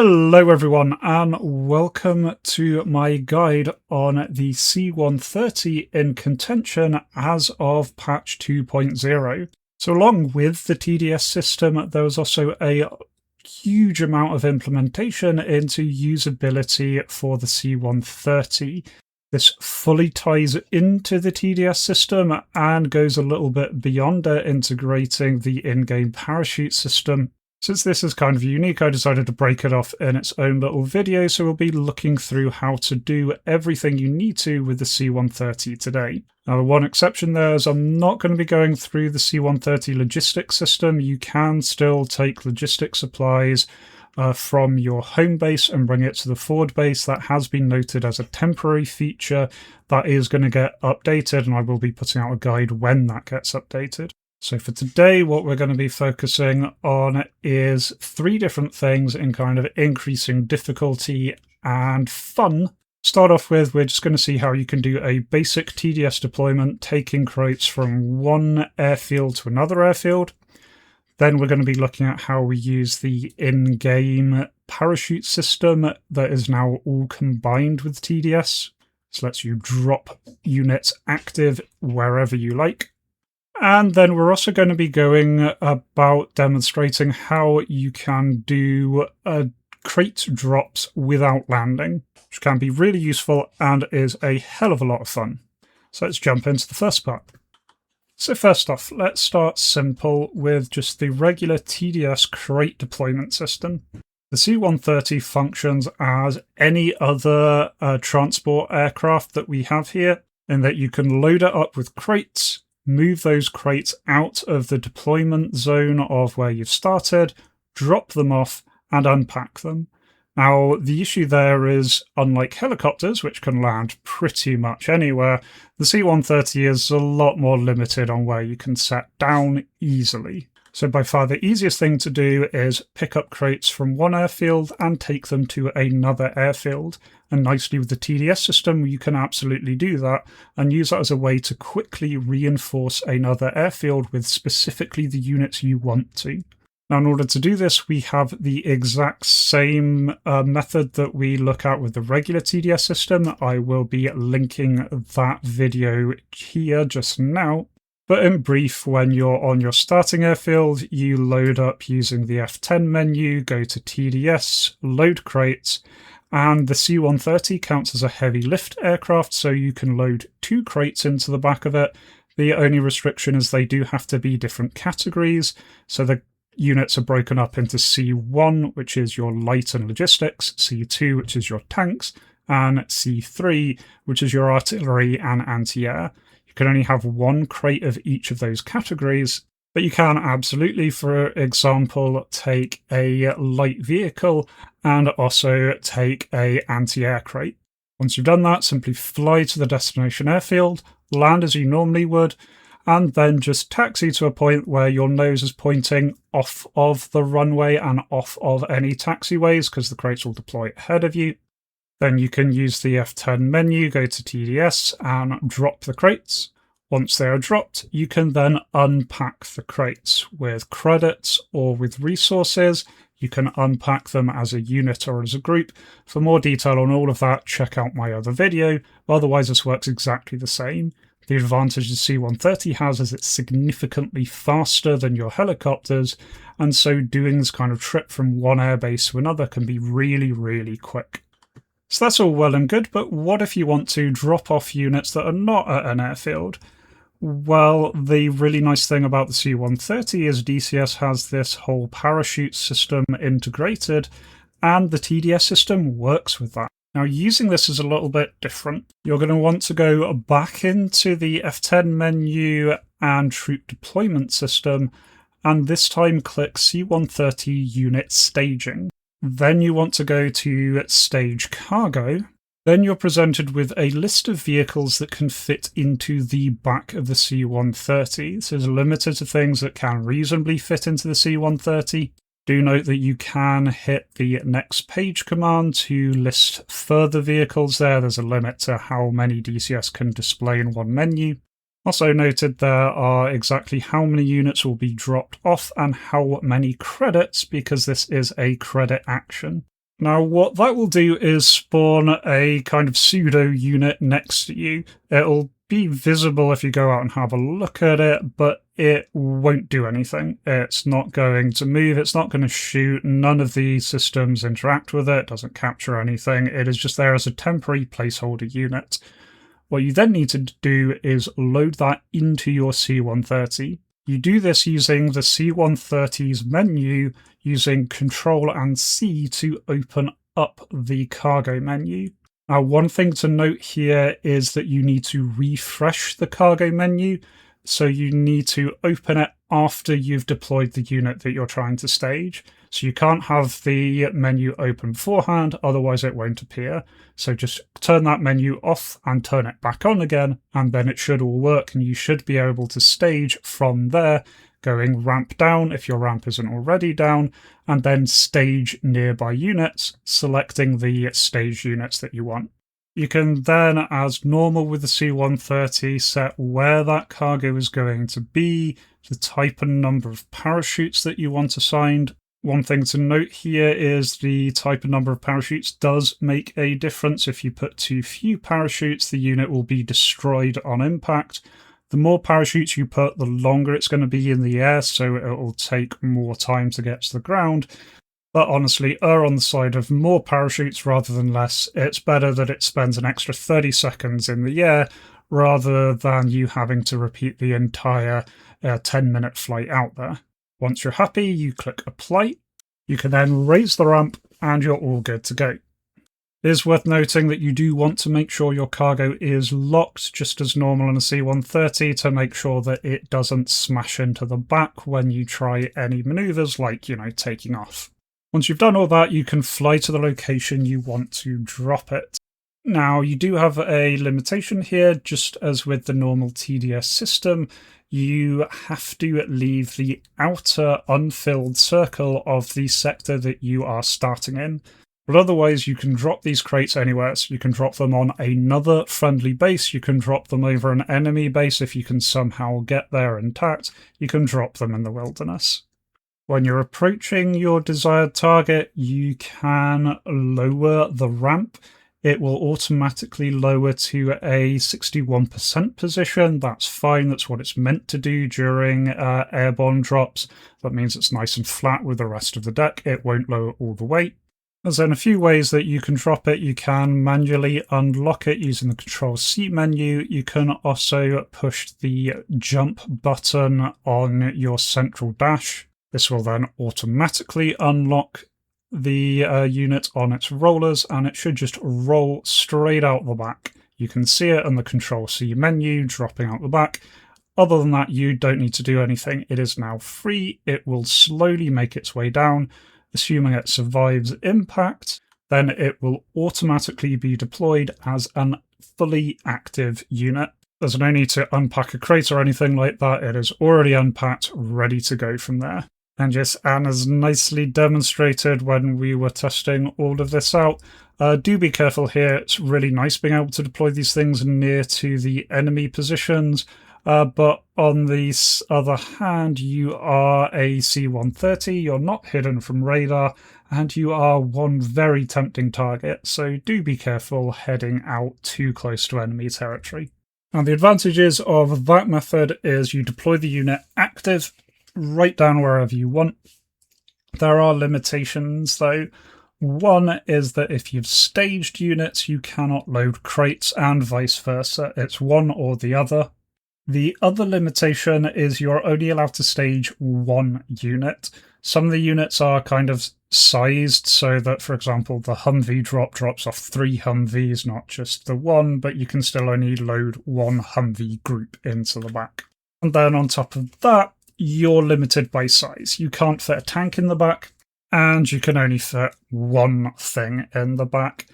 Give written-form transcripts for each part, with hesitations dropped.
Hello everyone and welcome to my guide on the C-130 in contention as of patch 2.0. So along with the TDS system, there was also a huge amount of implementation into usability for the C-130. This fully ties into the TDS system and goes a little bit beyond it, integrating the in-game parachute system. Since this is kind of unique, I decided to break it off in its own little video, so we'll be looking through how to do everything you need to with the C-130 today. Now, the one exception there is I'm not going to be going through the C-130 logistics system. You can still take logistics supplies from your home base and bring it to the forward base. That has been noted as a temporary feature that is going to get updated, and I will be putting out a guide when that gets updated. So for today, what we're going to be focusing on is three different things in kind of increasing difficulty and fun. Start off with, we're just going to see how you can do a basic TDS deployment, taking crates from one airfield to another airfield. Then we're going to be looking at how we use the in-game parachute system that is now all combined with TDS. This lets you drop units active wherever you like. And then we're also going to be going about demonstrating how you can do crate drops without landing, which can be really useful and is a hell of a lot of fun. So let's jump into the first part. So first off, let's start simple with just the regular TDS crate deployment system. The C-130 functions as any other transport aircraft that we have here, in that you can load it up with crates, move those crates out of the deployment zone of where you've started, drop them off, and unpack them. Now, the issue there is, unlike helicopters, which can land pretty much anywhere, the C-130 is a lot more limited on where you can set down easily. So by far the easiest thing to do is pick up crates from one airfield and take them to another airfield. And nicely with the TDS system, you can absolutely do that and use that as a way to quickly reinforce another airfield with specifically the units you want to. Now, in order to do this, we have the exact same method that we look at with the regular TDS system. I will be linking that video here just now. But in brief, when you're on your starting airfield, you load up using the F10 menu, go to TDS, load crates, and the C-130 counts as a heavy lift aircraft, so you can load 2 crates into the back of it. The only restriction is they do have to be different categories, so the units are broken up into C1, which is your light and logistics, C2, which is your tanks, and C3, which is your artillery and anti-air. You can only have 1 crate of each of those categories, but you can absolutely, for example, take a light vehicle and also take an anti-air crate. Once you've done that, simply fly to the destination airfield, land as you normally would, and then just taxi to a point where your nose is pointing off of the runway and off of any taxiways, because the crates will deploy ahead of you. Then you can use the F10 menu, go to TDS, and drop the crates. Once they are dropped, you can then unpack the crates with credits or with resources. You can unpack them as a unit or as a group. For more detail on all of that, check out my other video. Otherwise, this works exactly the same. The advantage the C-130 has is it's significantly faster than your helicopters, and so doing this kind of trip from one airbase to another can be really, really quick. So that's all well and good, but what if you want to drop off units that are not at an airfield? Well, the really nice thing about the C-130 is DCS has this whole parachute system integrated, and the TDS system works with that. Now, using this is a little bit different. You're going to want to go back into the F10 menu and troop deployment system, and this time click C-130 unit staging. Then you want to go to stage cargo. Then you're presented with a list of vehicles that can fit into the back of the C-130. This is limited to things that can reasonably fit into the C-130. Do note that you can hit the next page command to list further vehicles there. There's a limit to how many DCS can display in one menu. Also noted there are exactly how many units will be dropped off and how many credits, because this is a credit action. Now, what that will do is spawn a kind of pseudo unit next to you. It'll be visible if you go out and have a look at it, but it won't do anything. It's not going to move, it's not going to shoot, none of the systems interact with it, doesn't capture anything. It is just there as a temporary placeholder unit. What you then need to do is load that into your C-130. You do this using the C-130s menu, using Control and C to open up the cargo menu. Now, one thing to note here is that you need to refresh the cargo menu, so you need to open it after you've deployed the unit that you're trying to stage. So you can't have the menu open beforehand, otherwise it won't appear. So just turn that menu off and turn it back on again, and then it should all work, and you should be able to stage from there, going ramp down if your ramp isn't already down, and then stage nearby units, selecting the stage units that you want. You can then, as normal with the C-130, set where that cargo is going to be, the type and number of parachutes that you want assigned. One thing to note here is the type and number of parachutes does make a difference. If you put too few parachutes, the unit will be destroyed on impact. The more parachutes you put, the longer it's going to be in the air, so it will take more time to get to the ground. But honestly, err on the side of more parachutes rather than less. It's better that it spends an extra 30 seconds in the air rather than you having to repeat the entire 10-minute flight out there. Once you're happy, you click Apply. You can then raise the ramp and you're all good to go. It is worth noting that you do want to make sure your cargo is locked just as normal in a C-130 to make sure that it doesn't smash into the back when you try any maneuvers like, taking off. Once you've done all that, you can fly to the location you want to drop it. Now, you do have a limitation here, just as with the normal TDS system. You have to leave the outer unfilled circle of the sector that you are starting in. But otherwise, you can drop these crates anywhere. So you can drop them on another friendly base. You can drop them over an enemy base if you can somehow get there intact. You can drop them in the wilderness. When you're approaching your desired target, you can lower the ramp. It will automatically lower to a 61% position. That's fine. That's what it's meant to do during airborne drops. That means it's nice and flat with the rest of the deck. It won't lower all the way. There's then a few ways that you can drop it. You can manually unlock it using the Control-C menu. You can also push the jump button on your central dash. This will then automatically unlock the unit on its rollers, and it should just roll straight out the back. You can see it in the Control-C menu dropping out the back. Other than that, you don't need to do anything. It is now free. It will slowly make its way down. Assuming it survives impact, then it will automatically be deployed as an fully active unit. There's no need to unpack a crate or anything like that. It is already unpacked, ready to go from there. And yes, Anna's nicely demonstrated when we were testing all of this out. Do be careful here. It's really nice being able to deploy these things near to the enemy positions. But on the other hand, you are a C-130, you're not hidden from radar, and you are one very tempting target, so do be careful heading out too close to enemy territory. Now, the advantages of that method is you deploy the unit active, right down wherever you want. There are limitations, though. One is that if you've staged units, you cannot load crates, and vice versa. It's one or the other. The other limitation is you're only allowed to stage one unit. Some of the units are kind of sized so that, for example, the Humvee drops off 3 Humvees, not just the one, but you can still only load one Humvee group into the back. And then on top of that, you're limited by size. You can't fit a tank in the back, and you can only fit one thing in the back.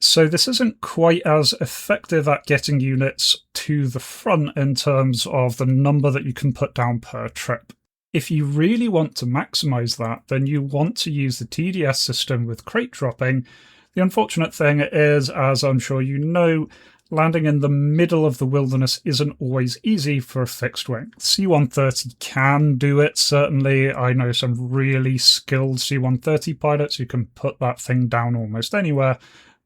So this isn't quite as effective at getting units to the front in terms of the number that you can put down per trip. If you really want to maximize that, then you want to use the TDS system with crate dropping. The unfortunate thing is, as I'm sure you know, landing in the middle of the wilderness isn't always easy for a fixed wing. C-130 can do it, certainly. I know some really skilled C-130 pilots who can put that thing down almost anywhere,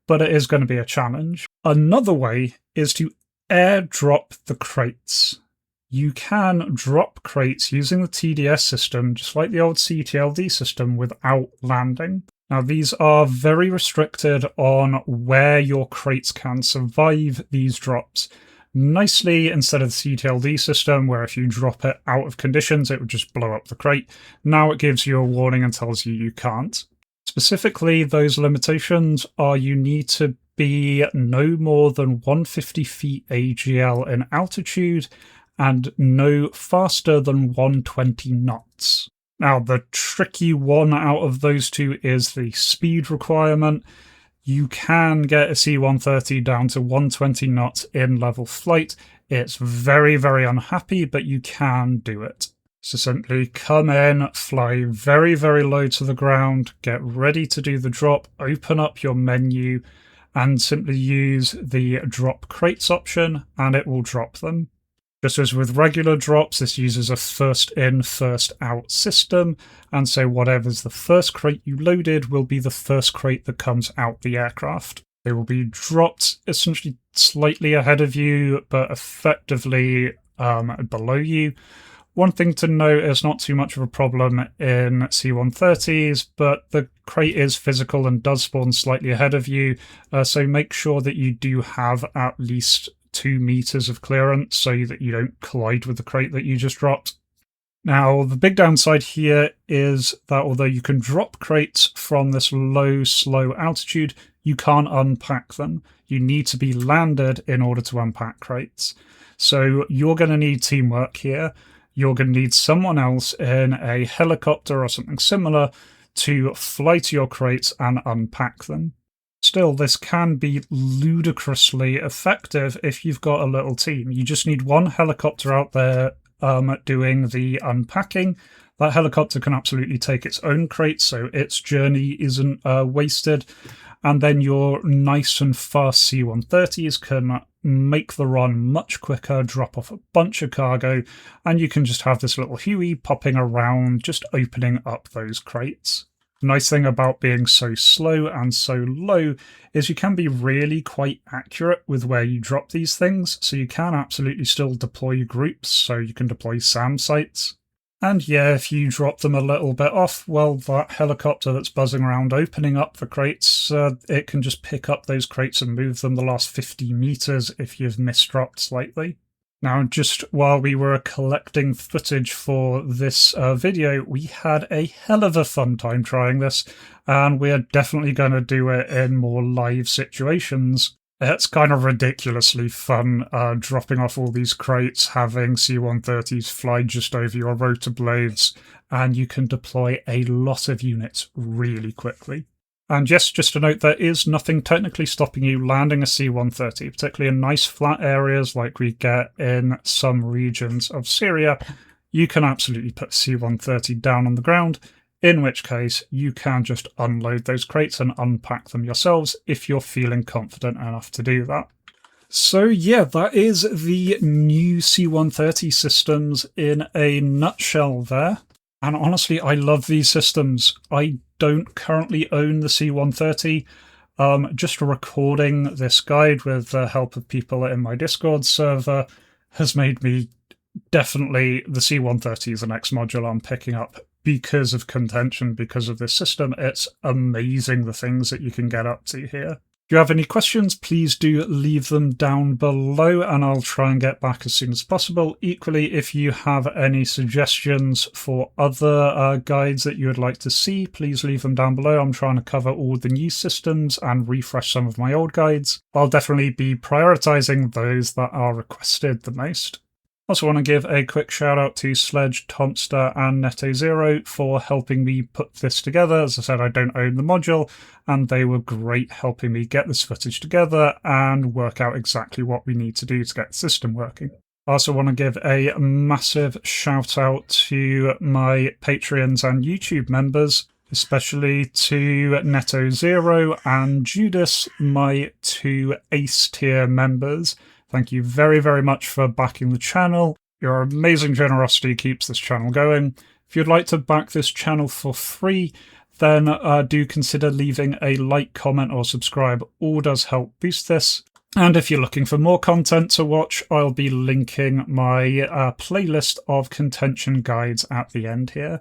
but it is going to be a challenge. Another way is to airdrop the crates. You can drop crates using the TDS system, just like the old CTLD system, without landing. Now, these are very restricted on where your crates can survive these drops. Nicely, instead of the CTLD system, where if you drop it out of conditions, it would just blow up the crate, now it gives you a warning and tells you you can't. Specifically, those limitations are you need to be no more than 150 feet AGL in altitude and no faster than 120 knots. Now, the tricky one out of those two is the speed requirement. You can get a C-130 down to 120 knots in level flight. It's very, very unhappy, but you can do it. So simply come in, fly very, very low to the ground, get ready to do the drop, open up your menu, and simply use the drop crates option, and it will drop them. Just as with regular drops, this uses a first in, first out system, and so whatever's the first crate you loaded will be the first crate that comes out the aircraft. They will be dropped essentially slightly ahead of you, but effectively below you. One thing to note is not too much of a problem in C-130s, but the crate is physical and does spawn slightly ahead of you, so make sure that you do have at least 2 meters of clearance so that you don't collide with the crate that you just dropped. Now, the big downside here is that although you can drop crates from this low, slow altitude, you can't unpack them. You need to be landed in order to unpack crates. So you're going to need teamwork here. You're going to need someone else in a helicopter or something similar to fly to your crates and unpack them. Still, this can be ludicrously effective if you've got a little team. You just need one helicopter out there doing the unpacking. That helicopter can absolutely take its own crates, so its journey isn't wasted. And then your nice and fast C-130s can make the run much quicker, drop off a bunch of cargo, and you can just have this little Huey popping around, just opening up those crates. The nice thing about being so slow and so low is you can be really quite accurate with where you drop these things, so you can absolutely still deploy groups, so you can deploy SAM sites. And yeah, if you drop them a little bit off, well, that helicopter that's buzzing around opening up the crates, it can just pick up those crates and move them the last 50 meters if you've misdropped slightly. Now, just while we were collecting footage for this video, we had a hell of a fun time trying this, and we're definitely going to do it in more live situations. It's kind of ridiculously fun dropping off all these crates, having C-130s fly just over your rotor blades, and you can deploy a lot of units really quickly. And yes, just to note, there is nothing technically stopping you landing a C-130, particularly in nice flat areas like we get in some regions of Syria. You can absolutely put C-130 down on the ground, in which case you can just unload those crates and unpack them yourselves if you're feeling confident enough to do that. So yeah, that is the new C-130 systems in a nutshell there. And honestly, I love these systems. I don't currently own the C-130. Just recording this guide with the help of people in my Discord server has made me definitely the C-130 is the next module I'm picking up because of Contention, because of this system. It's amazing the things that you can get up to here. If you have any questions, please do leave them down below and I'll try and get back as soon as possible. Equally, if you have any suggestions for other guides that you would like to see, please leave them down below. I'm trying to cover all the new systems and refresh some of my old guides. I'll definitely be prioritizing those that are requested the most. Also want to give a quick shout out to Sledge, Tomster and Netto0 for helping me put this together. As I said, I don't own the module and they were great helping me get this footage together and work out exactly what we need to do to get the system working. I also want to give a massive shout out to my Patreons and YouTube members. especially to Netto Zero and Judas, my 2 Ace tier members. Thank you very, very much for backing the channel. Your amazing generosity keeps this channel going. If you'd like to back this channel for free, then do consider leaving a like, comment, or subscribe. All does help boost this. And if you're looking for more content to watch, I'll be linking my playlist of contention guides at the end here.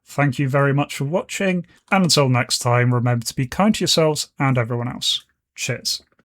Thank you very much for watching, and until next time, remember to be kind to yourselves and everyone else. Cheers.